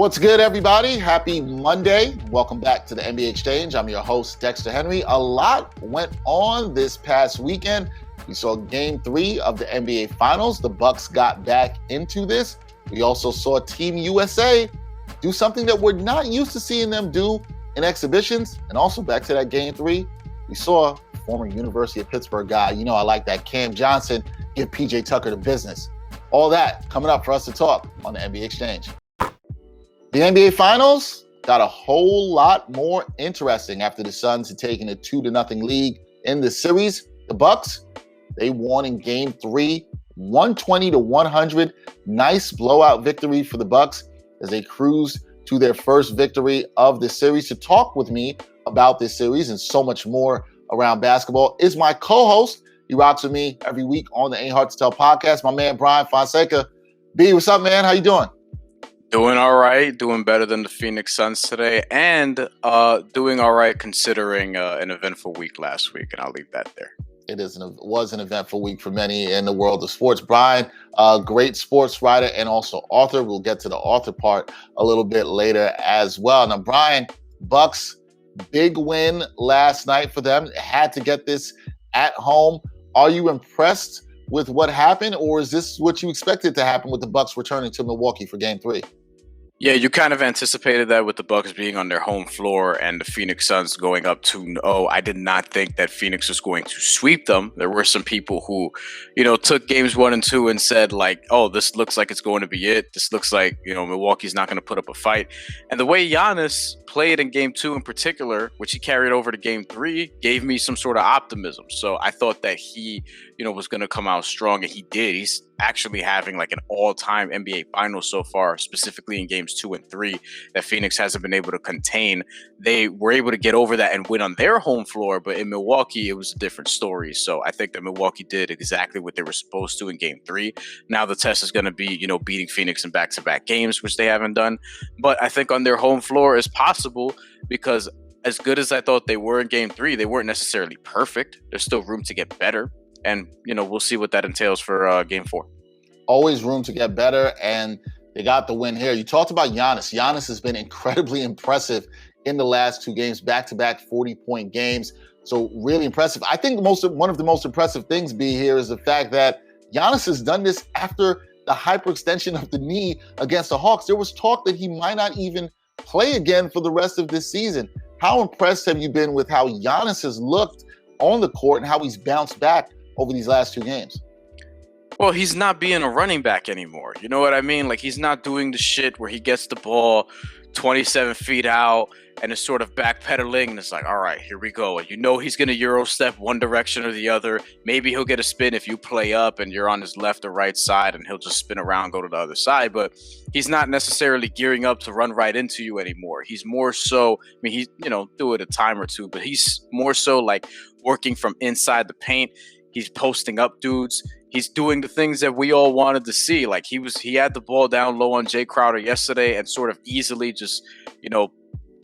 What's good, everybody? Happy Monday. Welcome back to the NBA Exchange. I'm your host, Dexter Henry. A lot went on this past weekend. We saw Game 3 of the NBA Finals. The Bucks got back into this. We also saw Team USA do something that we're not used to seeing them do in exhibitions. And also back to that Game 3, we saw former University of Pittsburgh guy, I like that, Cam Johnson, give PJ Tucker the business. All that coming up for us to talk on the NBA Exchange. The NBA Finals got a whole lot more interesting after the Suns had taken a 2-0 lead in the series. The Bucks, they won in Game 3, 120-100. Nice blowout victory for the Bucks as they cruised to their first victory of the series. To talk with me about this series and so much more around basketball is my co-host. He rocks with me every week on the Ain't Hard to Tell podcast, my man Bryan Fonseca. B, what's up, man? How you doing? Doing all right, doing better than the Phoenix Suns today, and doing all right considering an eventful week last week, and I'll leave that there. It was an eventful week for many in the world of sports. Bryan, great sports writer and also author. We'll get to the author part a little bit later as well. Now, Bryan, Bucks, big win last night for them. Had to get this at home. Are you impressed with what happened, or is this what you expected to happen with the Bucks returning to Milwaukee for Game 3? Yeah, you kind of anticipated that with the Bucks being on their home floor and the Phoenix Suns going up 2-0. I did not think that Phoenix was going to sweep them. There were some people who, took games 1 and 2 and said like, oh, this looks like it's going to be it. This looks like, Milwaukee's not going to put up a fight. And the way Giannis played in Game 2 in particular, which he carried over to Game 3, gave me some sort of optimism. So I thought that he, was going to come out strong, and he did. He's actually having like an all-time NBA Finals so far, specifically in Games 2 and 3, that Phoenix hasn't been able to contain. They were able to get over that and win on their home floor, but in Milwaukee, it was a different story. So I think that Milwaukee did exactly what they were supposed to in Game 3. Now the test is going to be, beating Phoenix in back-to-back games, which they haven't done. But I think on their home floor is possible because as good as I thought they were in Game 3, they weren't necessarily perfect. There's still room to get better. And, we'll see what that entails for Game 4. Always room to get better, and they got the win here. You talked about Giannis. Giannis has been incredibly impressive in the last 2 games, back-to-back 40-point games. So really impressive. I think one of the most impressive things, B, here is the fact that Giannis has done this after the hyperextension of the knee against the Hawks. There was talk that he might not even play again for the rest of this season. How impressed have you been with how Giannis has looked on the court and how he's bounced back over these last 2 games? Well, he's not being a running back anymore. You know what I mean? Like, he's not doing the shit where he gets the ball 27 feet out and is sort of backpedaling. And it's like, all right, here we go. And he's going to Euro step one direction or the other. Maybe he'll get a spin if you play up and you're on his left or right side, and he'll just spin around, go to the other side. But he's not necessarily gearing up to run right into you anymore. He's more so, he's, do it a time or two, but he's more so like working from inside the paint. He's posting up dudes. He's doing the things that we all wanted to see. Like he had the ball down low on Jay Crowder yesterday and sort of easily just,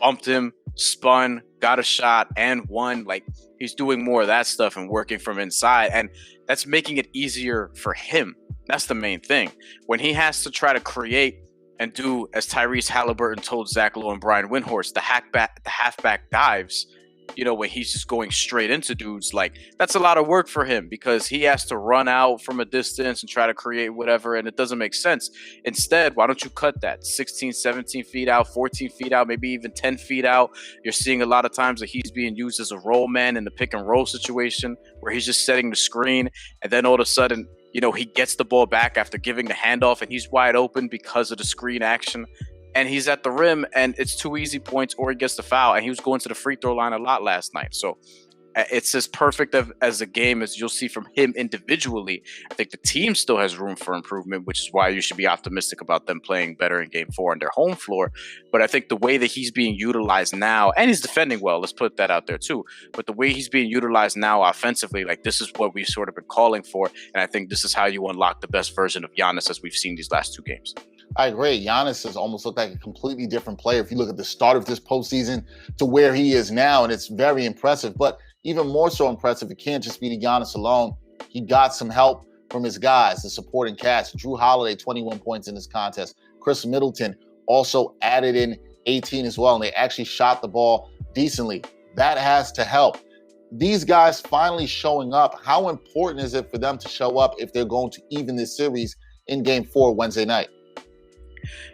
bumped him, spun, got a shot, and won. Like, he's doing more of that stuff and working from inside. And that's making it easier for him. That's the main thing. When he has to try to create and do, as Tyrese Halliburton told Zach Lowe and Brian Windhorst, the halfback dives, when he's just going straight into dudes, like, that's a lot of work for him because he has to run out from a distance and try to create whatever, and it doesn't make sense. Instead, why don't you cut that 16, 17 feet out, 14 feet out, maybe even 10 feet out? You're seeing a lot of times that he's being used as a roll man in the pick and roll situation where he's just setting the screen, and then all of a sudden, he gets the ball back after giving the handoff, and he's wide open because of the screen action. And he's at the rim, and it's 2 easy points, or he gets the foul. And he was going to the free throw line a lot last night. So it's as perfect as a game as you'll see from him individually. I think the team still has room for improvement, which is why you should be optimistic about them playing better in Game 4 on their home floor. But I think the way that he's being utilized now, and he's defending well, let's put that out there too. But the way he's being utilized now offensively, like, this is what we've sort of been calling for. And I think this is how you unlock the best version of Giannis as we've seen these last 2 games. I agree. Giannis has almost looked like a completely different player if you look at the start of this postseason to where he is now, and it's very impressive. But even more so impressive, it can't just be the Giannis alone. He got some help from his guys, the supporting cast. Jrue Holiday, 21 points in this contest. Khris Middleton also added in 18 as well, and they actually shot the ball decently. That has to help. These guys finally showing up, how important is it for them to show up if they're going to even this series in Game 4 Wednesday night?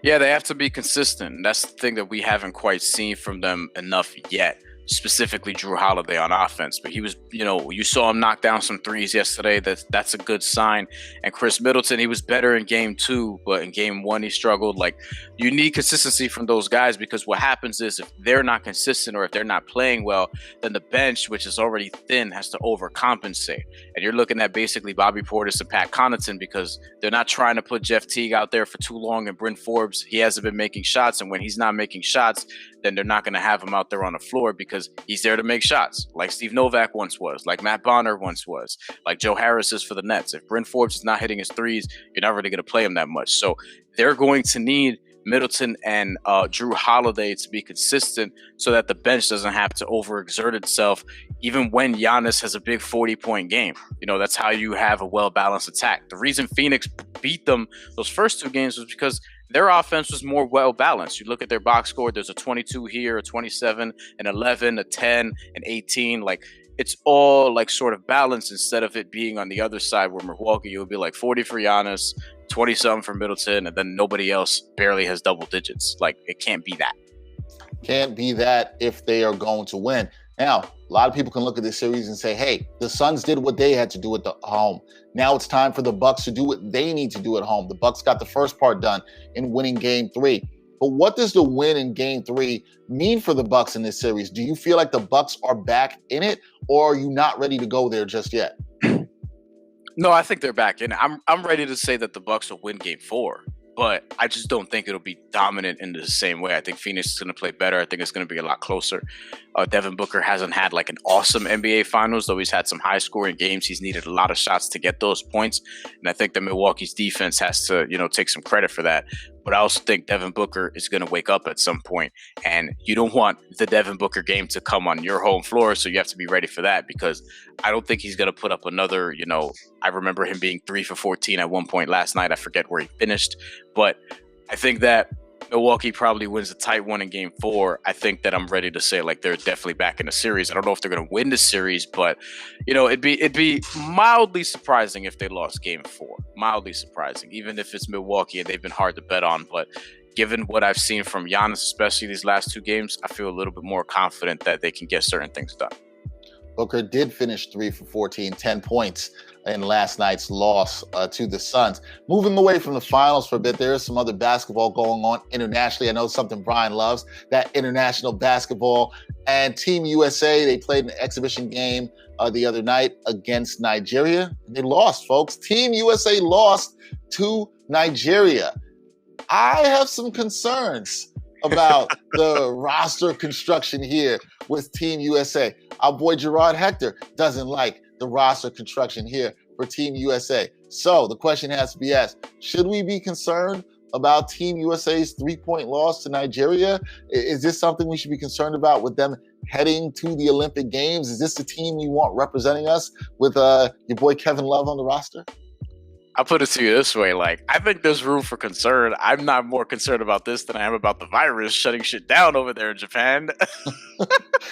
Yeah, they have to be consistent. That's the thing that we haven't quite seen from them enough yet. Specifically Jrue Holiday on offense, but he was, you saw him knock down some threes yesterday. That's a good sign. And Khris Middleton, he was better in Game 2, but in Game 1 he struggled. Like, you need consistency from those guys, because what happens is if they're not consistent or if they're not playing well, then the bench, which is already thin, has to overcompensate. And you're looking at basically Bobby Portis and Pat Connaughton, because they're not trying to put Jeff Teague out there for too long, and Bryn Forbes, he hasn't been making shots, and when he's not making shots, then they're not going to have him out there on the floor, because he's there to make shots, like Steve Novak once was, like Matt Bonner once was, like Joe Harris is for the Nets. If Bryn Forbes is not hitting his threes, you're not really going to play him that much. So they're going to need Middleton and Jrue Holiday to be consistent, so that the bench doesn't have to overexert itself, even when Giannis has a big 40-point game. That's how you have a well-balanced attack. The reason Phoenix beat them those first 2 games was because their offense was more well-balanced. You look at their box score, there's a 22 here, a 27, an 11, a 10, an 18. Like, it's all like sort of balanced, instead of it being on the other side where Milwaukee, it would be like 40 for Giannis, 20-something for Middleton, and then nobody else barely has double digits. Like, it can't be that. Can't be that if they are going to win. Now, a lot of people can look at this series and say, hey, the Suns did what they had to do at the home. Now it's time for the Bucks to do what they need to do at home. The Bucks got the first part done in winning Game 3. But what does the win in Game 3 mean for the Bucks in this series? Do you feel like the Bucks are back in it, or are you not ready to go there just yet? No, I think they're back in it. I'm ready to say that the Bucks will win Game 4. But I just don't think it'll be dominant in the same way. I think Phoenix is going to play better. I think it's going to be a lot closer. Devin Booker hasn't had like an awesome NBA Finals, though he's had some high-scoring games. He's needed a lot of shots to get those points. And I think that Milwaukee's defense has to, take some credit for that. But I also think Devin Booker is going to wake up at some point. And you don't want the Devin Booker game to come on your home floor, so you have to be ready for that, because I don't think he's going to put up another, I remember him being 3 for 14 at one point last night. I forget where he finished. But I think that Milwaukee probably wins a tight one in Game 4. I think that I'm ready to say, like, they're definitely back in the series. I don't know if they're going to win the series, but it'd be mildly surprising if they lost Game 4. Mildly surprising, even if it's Milwaukee and they've been hard to bet on. But given what I've seen from Giannis, especially these last 2 games, I feel a little bit more confident that they can get certain things done. Booker did finish 3 for 14, 10 points in last night's loss to the Suns. Moving away from the finals for a bit, there is some other basketball going on internationally. I know something Bryan loves, that international basketball. And Team USA, they played an exhibition game the other night against Nigeria. And they lost, folks. Team USA lost to Nigeria. I have some concerns about the roster construction here with Team USA. Our boy Gerard Hector doesn't like the roster construction here for Team USA. So the question has to be asked, should we be concerned about Team USA's 3-point loss to Nigeria? Is this something we should be concerned about with them heading to the Olympic Games? Is this the team you want representing us with your boy Kevin Love on the roster? I'll put it to you this way. Like, I think there's room for concern. I'm not more concerned about this than I am about the virus shutting shit down over there in Japan.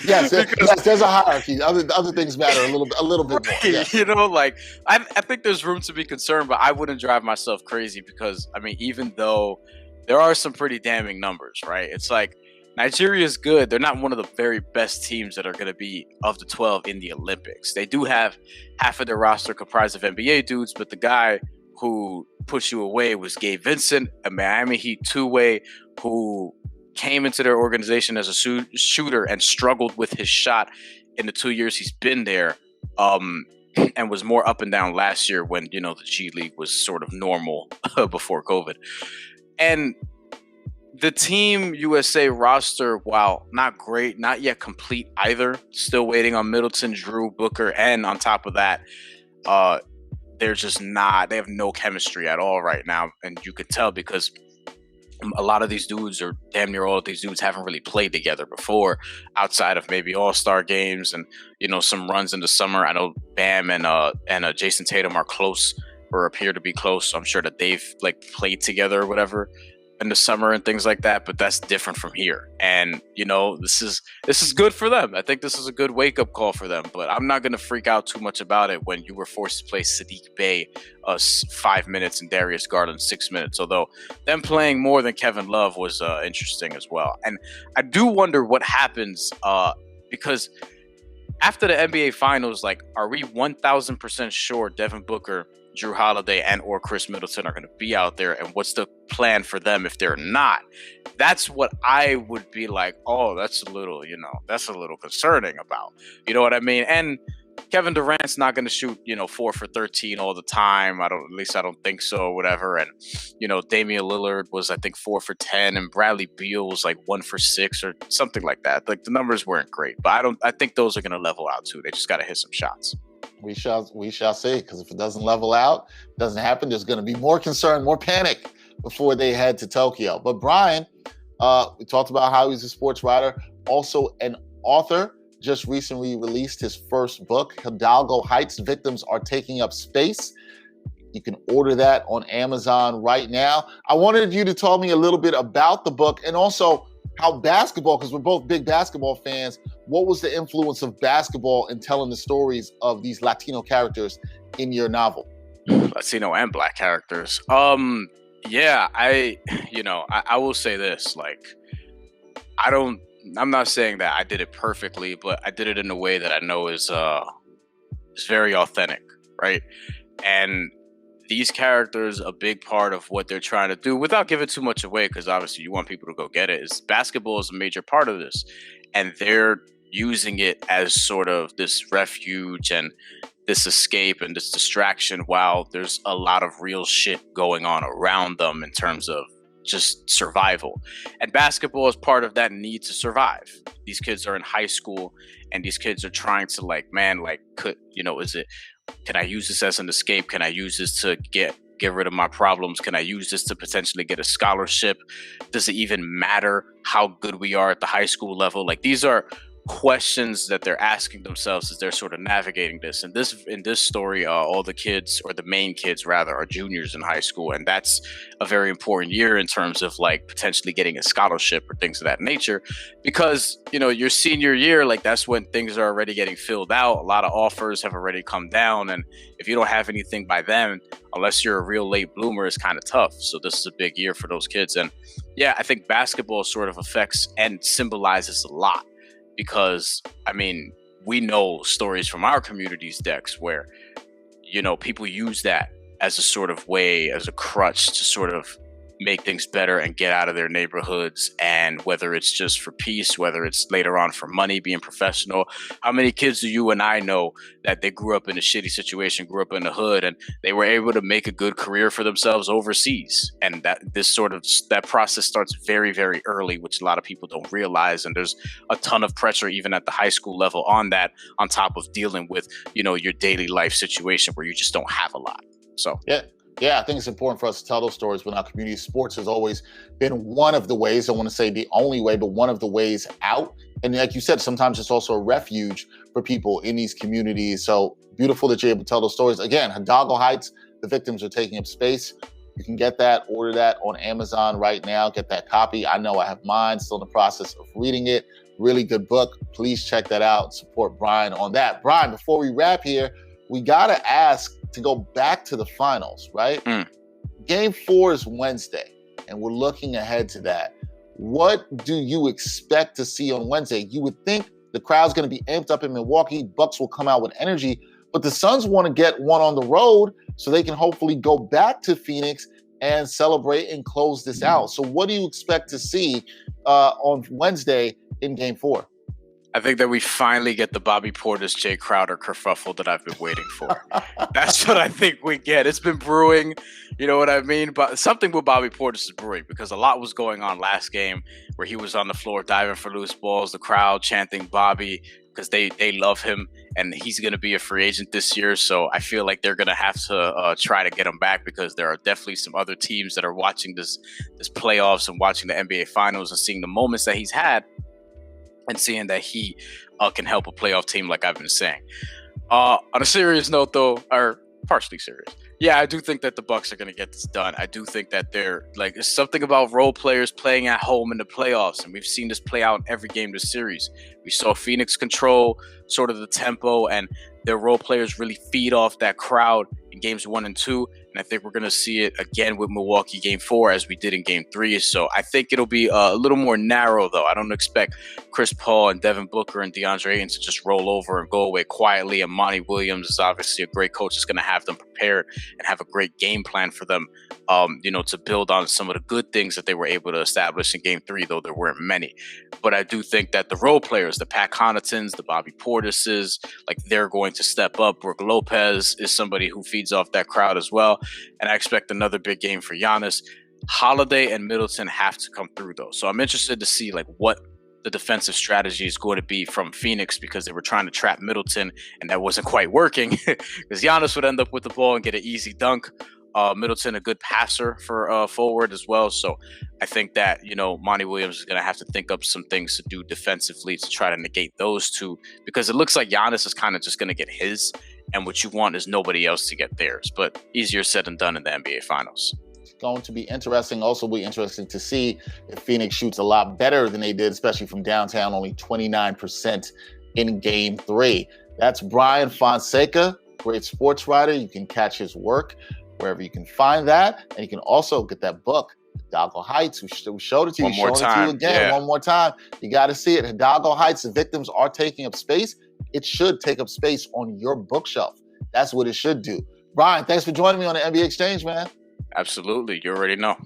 yes, there's a hierarchy. Other things matter a little bit more. Yes. I think there's room to be concerned, but I wouldn't drive myself crazy, because, even though there are some pretty damning numbers, right? It's like, Nigeria is good. They're not one of the very best teams that are going to be of the 12 in the Olympics. They do have half of their roster comprised of NBA dudes, but the guy who pushed you away was Gabe Vincent, a Miami Heat two-way who came into their organization as a shooter and struggled with his shot in the 2 years he's been there, and was more up and down last year when, the G League was sort of normal before COVID. And the Team USA roster, while not great, not yet complete either, still waiting on Middleton, Jrue, Booker, and on top of that, they're just not, they have no chemistry at all right now. And you could tell because a lot of these dudes, or damn near all of these dudes, haven't really played together before outside of maybe all-star games and, some runs in the summer. I know Bam and Jason Tatum are close, or appear to be close. So I'm sure that they've played together or whatever. in the summer and things like that, but that's different from here. And this is good for them. I think this is a good wake up call for them. But I'm not gonna freak out too much about it when you were forced to play Sadiq Bey 5 minutes and Darius Garland 6 minutes. Although them playing more than Kevin Love was interesting as well. And I do wonder what happens because after the NBA Finals, like, are we 1,000% sure Devin Booker, Jrue Holiday, and or Khris Middleton are going to be out there? And what's the plan for them if they're not? That's what I would be like, oh, that's a little concerning about. You know what I mean? And Kevin Durant's not going to shoot, 4 for 13 all the time. I don't think so, or whatever. And, Damian Lillard was, I think, 4 for 10, and Bradley Beal was like 1 for 6 or something like that. Like, the numbers weren't great, but I think those are going to level out too. They just got to hit some shots. We shall see, because if it doesn't level out, doesn't happen, there's going to be more concern, more panic before they head to Tokyo. But Bryan, we talked about how he's a sports writer, also an author. Just recently released his first book, Hidalgo Heights, Victims Are Taking Up Space. You can order that on Amazon right now. I wanted you to tell me a little bit about the book and also how basketball, because we're both big basketball fans, what was the influence of basketball in telling the stories of these Latino characters in your novel? Latino and Black characters. I will say this, like, I'm not saying that I did it perfectly, but I did it in a way that I know is very authentic, right? And these characters, a big part of what they're trying to do, without giving too much away, because obviously you want people to go get it, is basketball is a major part of this. And they're using it as sort of this refuge and this escape and this distraction while there's a lot of real shit going on around them in terms of just survival. And basketball is part of that need to survive. These kids are in high school and these kids are trying to can I use this as an escape? Can I use this to get rid of my problems? Can I use this to potentially get a scholarship? Does it even matter how good we are at the high school level? Like, these are questions that they're asking themselves as they're sort of navigating this. And in this story, all the kids, or the main kids rather, are juniors in high school, and that's a very important year in terms of like potentially getting a scholarship or things of that nature, because your senior year, like, that's when things are already getting filled out. A lot of offers have already come down, and if you don't have anything by then, unless you're a real late bloomer, it's kind of tough. So this is a big year for those kids. And yeah, I think basketball sort of affects and symbolizes a lot. Because, we know stories from our communities, Dex, where, people use that as a sort of way, as a crutch to sort of make things better and get out of their neighborhoods. And whether it's just for peace, whether it's later on for money, being professional. How many kids do you and I know that they grew up in a shitty situation, grew up in the hood, and they were able to make a good career for themselves overseas? And that process starts very, very early, which a lot of people don't realize. And there's a ton of pressure even at the high school level on that, on top of dealing with, your daily life situation where you just don't have a lot. So Yeah, I think it's important for us to tell those stories when our community. Sports has always been one of the ways, I want to say the only way, but one of the ways out. And like you said, sometimes it's also a refuge for people in these communities. So beautiful that you're able to tell those stories. Again, Hidalgo Heights, The Victims Are Taking Up Space. You can get that, order that on Amazon right now. Get that copy. I know I have mine, still in the process of reading it. Really good book. Please check that out. Support Bryan on that. Bryan, before we wrap here, we got to ask to go back to the finals, right? Game 4 is Wednesday, and we're looking ahead to that. What do you expect to see on Wednesday? You would think the crowd's going to be amped up in Milwaukee. Bucks will come out with energy, but the Suns want to get one on the road so they can hopefully go back to Phoenix and celebrate and close this out. So what do you expect to see on Wednesday in Game 4? I think that we finally get the Bobby Portis, Jay Crowder kerfuffle that I've been waiting for. That's what I think we get. It's been brewing, you know what I mean? But something with Bobby Portis is brewing, because a lot was going on last game where he was on the floor diving for loose balls, the crowd chanting Bobby because they love him, and he's going to be a free agent this year. So I feel like they're going to have to try to get him back, because there are definitely some other teams that are watching this playoffs and watching the NBA Finals and seeing the moments that he's had, and seeing that he can help a playoff team, like I've been saying. On a serious note, though, or partially serious, Yeah, I do think that the Bucks are going to get this done. I do think that they're like, there's something about role players playing at home in the playoffs, and we've seen this play out in every game this series. We saw Phoenix control sort of the tempo, and their role players really feed off that crowd in games 1 and 2. And I think we're going to see it again with Milwaukee game 4 as we did in game 3. So I think it'll be a little more narrow, though. I don't expect Chris Paul and Devin Booker and DeAndre Ayton to just roll over and go away quietly. And Monty Williams is obviously a great coach that's going to have them prepared and have a great game plan for them, to build on some of the good things that they were able to establish in game 3, though there weren't many. But I do think that the role players, the Pat Connaughtons, the Bobby Portises, like they're going to step up. Brook Lopez is somebody who feeds off that crowd as well. And I expect another big game for Giannis. Holiday and Middleton have to come through, though. So I'm interested to see like what the defensive strategy is going to be from Phoenix, because they were trying to trap Middleton and that wasn't quite working because Giannis would end up with the ball and get an easy dunk. Middleton, a good passer for forward as well. So I think that, Monty Williams is going to have to think up some things to do defensively to try to negate those two, because it looks like Giannis is kind of just going to get his, and what you want is nobody else to get theirs. But easier said than done in the NBA Finals. It's going to be interesting. Also be interesting to see if Phoenix shoots a lot better than they did, especially from downtown, only 29% in game 3. That's Bryan Fonseca, great sports writer. You can catch his work wherever you can find that. And you can also get that book, Hidalgo Heights. We showed it to you. One more time. It to you again. Yeah. One more time. You got to see it. Hidalgo Heights, the victims are taking up space. It should take up space on your bookshelf. That's what it should do. Bryan, thanks for joining me on the NBA Exchange, man. Absolutely. You already know.